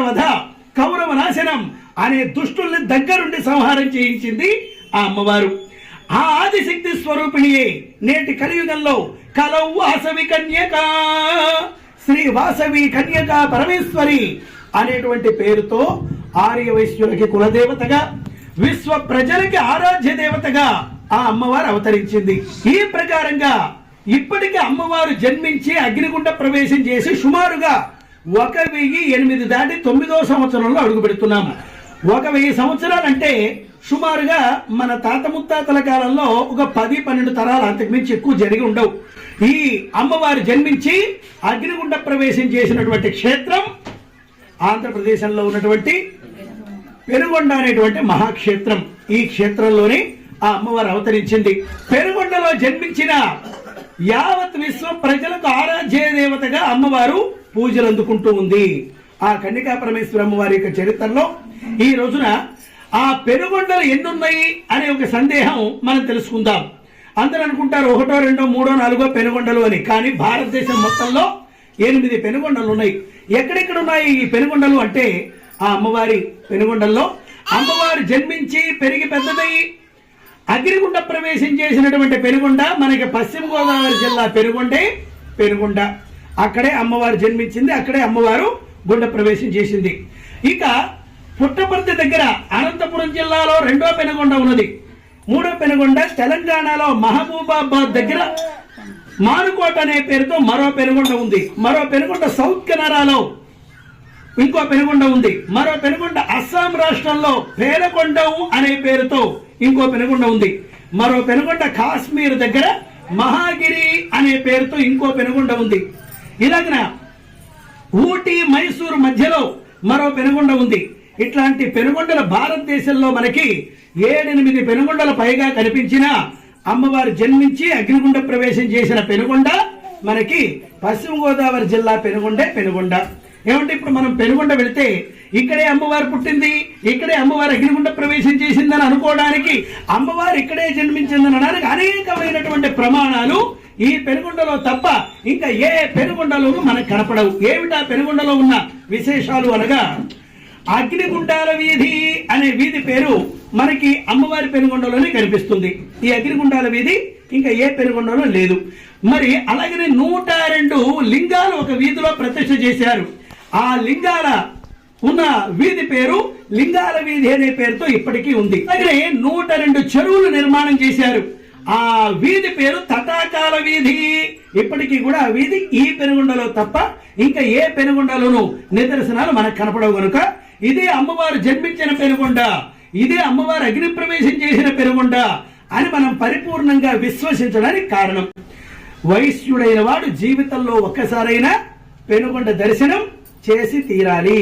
వధ, కౌరవ నాశనం అనే దుష్టుల్ని దగ్గరుండి సంహారం చేయించింది ఆ అమ్మవారు. ఆ ఆదిశక్తి స్వరూపిణియే నేటి కలియుగంలో కలౌ వాసవి కన్యక, శ్రీ వాసవి కన్యక పరమేశ్వరి అనేటువంటి పేరుతో ఆర్య వైశ్యులకి కులదేవతగా, విశ్వ ప్రజలకి ఆరాధ్య దేవతగా ఆ అమ్మవారు అవతరించింది. ఈ ప్రకారంగా ఇప్పటికీ అమ్మవారు జన్మించి అగ్నిగుండ ప్రవేశం చేసి సుమారుగా 1008 దాటి 9వ సంవత్సరంలో అడుగు పెడుతున్నాము. 1000 సంవత్సరాలంటే సుమారుగా మన తాత ముత్తాతల కాలంలో ఒక 10-12 తరాలు, అంతకుమించి ఎక్కువ జరిగి ఉండవు. ఈ అమ్మవారు జన్మించి అగ్నిగుండ ప్రవేశం చేసినటువంటి క్షేత్రం ఆంధ్రప్రదేశ్లో ఉన్నటువంటి పెనుగొండ అనేటువంటి మహాక్షేత్రం. ఈ క్షేత్రంలోనే ఆ అమ్మవారు అవతరించింది. పెనుగొండలో జన్మించిన యావత్ విశ్వ ప్రజలకు ఆరాధ్య దేవతగా అమ్మవారు పూజలు అందుకుంటూ ఉంది. ఆ కన్యకా పరమేశ్వరి అమ్మవారి యొక్క చరిత్రలో ఈ రోజున ఆ పెనుగొండలు ఎన్నున్నాయి అనే ఒక సందేహం మనం తెలుసుకుందాం. అందరూ అనుకుంటారు 1, 2, 3, 4 పెనుగొండలు అని. కానీ భారతదేశం మొత్తంలో 8 పెనుగొండలు ఉన్నాయి. ఎక్కడెక్కడ ఉన్నాయి ఈ పెనుగొండలు అంటే ఆ అమ్మవారి పెనుగొండల్లో అమ్మవారు జన్మించి పెరిగి పెద్దదై అగ్నిగుండ ప్రవేశం చేసినటువంటి పెనుగొండ మనకి పశ్చిమ గోదావరి జిల్లా పెనుగొండ. అక్కడే అమ్మవారు జన్మించింది, అక్కడే అమ్మవారు గుండ ప్రవేశం చేసింది. ఇక పుట్టపర్తి దగ్గర అనంతపురం జిల్లాలో 2వ పెనుగొండ ఉన్నది. 3వ పెనుగొండ తెలంగాణలో మహబూబాబాద్ దగ్గర మానుకోట అనే పేరుతో మరో పెనుగొండ ఉంది. మరో పెనుగొండ సౌత్ కెనరాలో ఇంకో పెనుగొండ ఉంది. మరో పెనుగొండ అస్సాం రాష్ట్రంలో పేరకొండం అనే పేరుతో ఇంకో పెనుగొండ ఉంది. మరో పెనుగొండ కాశ్మీర్ దగ్గర మహాగిరి అనే పేరుతో ఇంకో పెనుగొండ ఉంది. ఇలాగన ఊటీ మైసూరు మధ్యలో మరో పెనుగొండ ఉంది. ఇట్లాంటి పెనుగొండల భారతదేశంలో మనకి 7-8 పెనుగొండల పైగా కనిపించిన అమ్మవారు జన్మించి అగ్నిగుండ ప్రవేశం చేసిన పెనుగొండ మనకి పశ్చిమ గోదావరి జిల్లా పెనుగొండ. ఏమంటే ఇప్పుడు మనం పెనుగొండ వెళితే ఇక్కడే అమ్మవారు పుట్టింది, ఇక్కడే అమ్మవారు అగ్నిగుండ ప్రవేశం చేసిందని అనుకోవడానికి, అమ్మవారు ఇక్కడే జన్మించిందని అనడానికి అనేకమైనటువంటి ప్రమాణాలు ఈ పెనుగొండలో తప్ప ఇంకా ఏ పెనుగొండలోనూ మనకు కనపడవు. ఏమిటా పెనుగొండలో ఉన్న విశేషాలు అనగా, అగ్నిగుండాల వీధి అనే వీధి పేరు మనకి అమ్మవారి పెనుగొండలోనే కనిపిస్తుంది. ఈ అగ్నిగుండాల వీధి ఇంకా ఏ పెనుగొండలో లేదు. మరి అలాగనే 102 లింగాలు ఒక వీధిలో ప్రతిష్ఠ చేశారు. ఆ లింగాల ఉన్న వీధి పేరు లింగాల వీధి అనే పేరుతో ఇప్పటికీ ఉంది. అలాగే 102 చెరువులు నిర్మాణం చేశారు. ఆ వీధి పేరు తటాకాల వీధి. ఇప్పటికీ కూడా ఆ వీధి ఈ పెనుగొండలో తప్ప ఇంకా ఏ పెనుగొండలోనూ నిదర్శనాలు మనకు కనపడవు. కనుక ఇదే అమ్మవారు జన్మించిన పెనుగొండ, ఇదే అమ్మవారు అగ్ని ప్రవేశం చేసిన పెనుగొండ అని మనం పరిపూర్ణంగా విశ్వసించడానికి కారణం. వైశ్యుడైన వాడు జీవితంలో ఒక్కసారైనా పెనుగొండ దర్శనం చేసి తీరాలి.